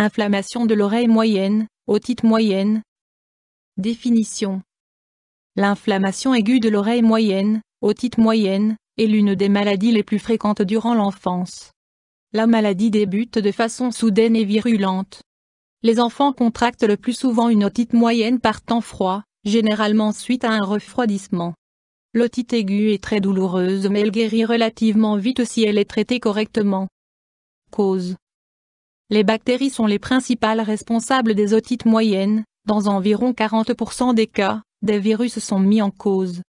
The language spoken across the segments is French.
Inflammation de l'oreille moyenne, otite moyenne. Définition. L'inflammation aiguë de l'oreille moyenne, otite moyenne, est l'une des maladies les plus fréquentes durant l'enfance. La maladie débute de façon soudaine et virulente. Les enfants contractent le plus souvent une otite moyenne par temps froid, généralement suite à un refroidissement. L'otite aiguë est très douloureuse mais elle guérit relativement vite si elle est traitée correctement. Cause. Les bactéries sont les principales responsables des otites moyennes. Dans environ 40% des cas, des virus sont mis en cause.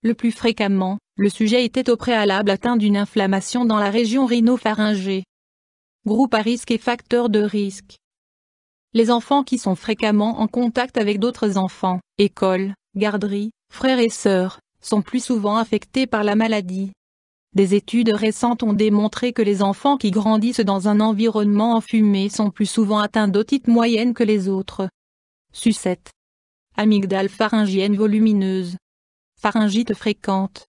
Le plus fréquemment, le sujet était au préalable atteint d'une inflammation dans la région rhinopharyngée. Groupe à risque et facteurs de risque. Les enfants qui sont fréquemment en contact avec d'autres enfants, école, garderie, frères et sœurs, sont plus souvent affectés par la maladie. Des études récentes ont démontré que les enfants qui grandissent dans un environnement enfumé sont plus souvent atteints d'otite moyenne que les autres. Sucette. Amygdale pharyngienne volumineuse. Pharyngite fréquente.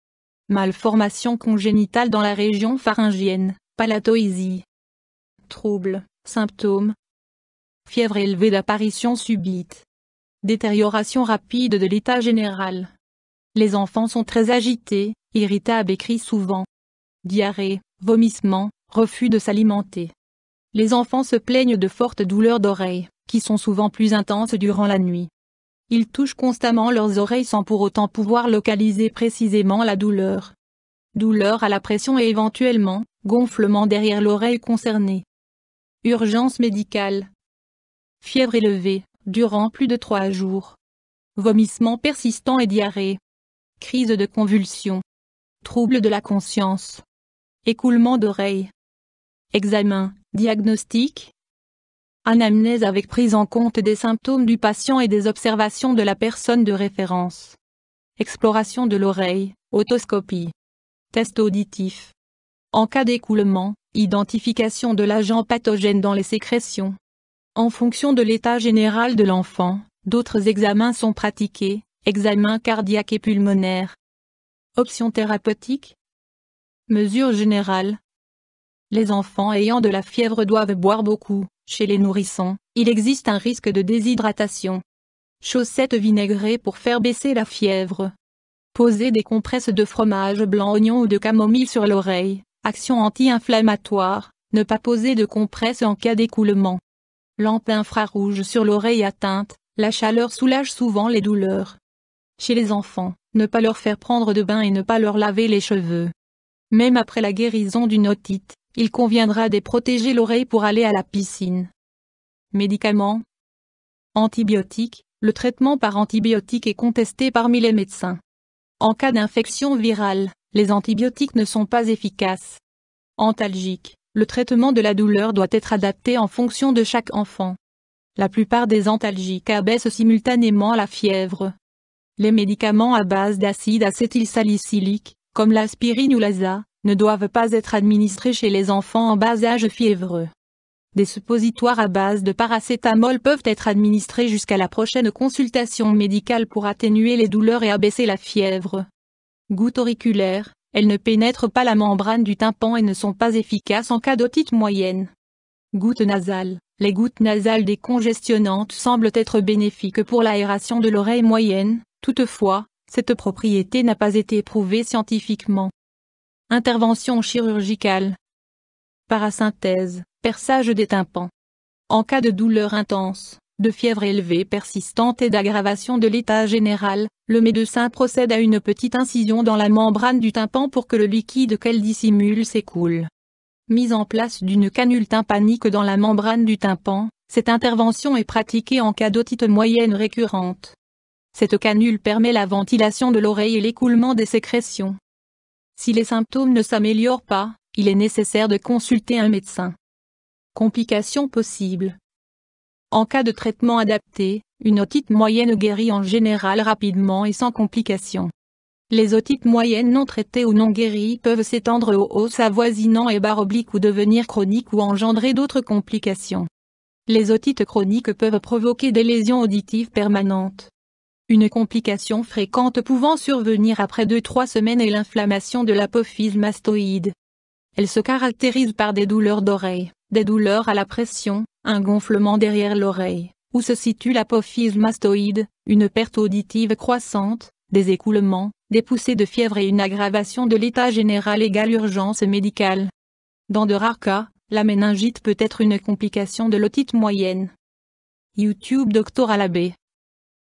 Malformation congénitale dans la région pharyngienne, palatoïsie. Troubles, symptômes. Fièvre élevée d'apparition subite. Détérioration rapide de l'état général. Les enfants sont très agités, irritables et crient souvent. Diarrhée, vomissements, refus de s'alimenter. Les enfants se plaignent de fortes douleurs d'oreilles, qui sont souvent plus intenses durant la nuit. Ils touchent constamment leurs oreilles sans pour autant pouvoir localiser précisément la douleur. Douleur à la pression et éventuellement, gonflement derrière l'oreille concernée. Urgence médicale. Fièvre élevée, durant plus de 3 jours. Vomissements persistants et diarrhée. Crise de convulsions. Troubles de la conscience. Écoulement d'oreilles. Examen, diagnostic. Anamnèse avec prise en compte des symptômes du patient et des observations de la personne de référence. Exploration de l'oreille, otoscopie. Test auditif. En cas d'écoulement, identification de l'agent pathogène dans les sécrétions. En fonction de l'état général de l'enfant, d'autres examens sont pratiqués, examen cardiaque et pulmonaire. Options thérapeutiques. Mesures générales. Les enfants ayant de la fièvre doivent boire beaucoup. Chez les nourrissons, il existe un risque de déshydratation. Chaussettes vinaigrées pour faire baisser la fièvre. Poser des compresses de fromage blanc oignon ou de camomille sur l'oreille. Action anti-inflammatoire. Ne pas poser de compresses en cas d'écoulement. Lampe infrarouge sur l'oreille atteinte. La chaleur soulage souvent les douleurs. Chez les enfants, ne pas leur faire prendre de bain et ne pas leur laver les cheveux. Même après la guérison d'une otite, il conviendra de protéger l'oreille pour aller à la piscine. Médicaments. Antibiotiques. Le traitement par antibiotiques est contesté parmi les médecins. En cas d'infection virale, les antibiotiques ne sont pas efficaces. Antalgiques. Le traitement de la douleur doit être adapté en fonction de chaque enfant. La plupart des antalgiques abaissent simultanément la fièvre. Les médicaments à base d'acide acétylsalicylique, comme l'aspirine ou l'AZA, ne doivent pas être administrés chez les enfants en bas âge fiévreux. Des suppositoires à base de paracétamol peuvent être administrés jusqu'à la prochaine consultation médicale pour atténuer les douleurs et abaisser la fièvre. Gouttes auriculaires, elles ne pénètrent pas la membrane du tympan et ne sont pas efficaces en cas d'otite moyenne. Gouttes nasales. Les gouttes nasales décongestionnantes semblent être bénéfiques pour l'aération de l'oreille moyenne, toutefois, cette propriété n'a pas été prouvée scientifiquement. Intervention chirurgicale. Parasynthèse, perçage des tympans. En cas de douleur intense, de fièvre élevée persistante et d'aggravation de l'état général, le médecin procède à une petite incision dans la membrane du tympan pour que le liquide qu'elle dissimule s'écoule. Mise en place d'une canule tympanique dans la membrane du tympan, cette intervention est pratiquée en cas d'otite moyenne récurrente. Cette canule permet la ventilation de l'oreille et l'écoulement des sécrétions. Si les symptômes ne s'améliorent pas, il est nécessaire de consulter un médecin. Complications possibles. En cas de traitement adapté, une otite moyenne guérit en général rapidement et sans complications. Les otites moyennes non traitées ou non guéries peuvent s'étendre aux os avoisinants et barres obliques ou devenir chroniques ou engendrer d'autres complications. Les otites chroniques peuvent provoquer des lésions auditives permanentes. Une complication fréquente pouvant survenir après 2-3 semaines est l'inflammation de l'apophyse mastoïde. Elle se caractérise par des douleurs d'oreille, des douleurs à la pression, un gonflement derrière l'oreille, où se situe l'apophyse mastoïde, une perte auditive croissante, des écoulements, des poussées de fièvre et une aggravation de l'état général égale urgence médicale. Dans de rares cas, la méningite peut être une complication de l'otite moyenne. YouTube Dr Alabé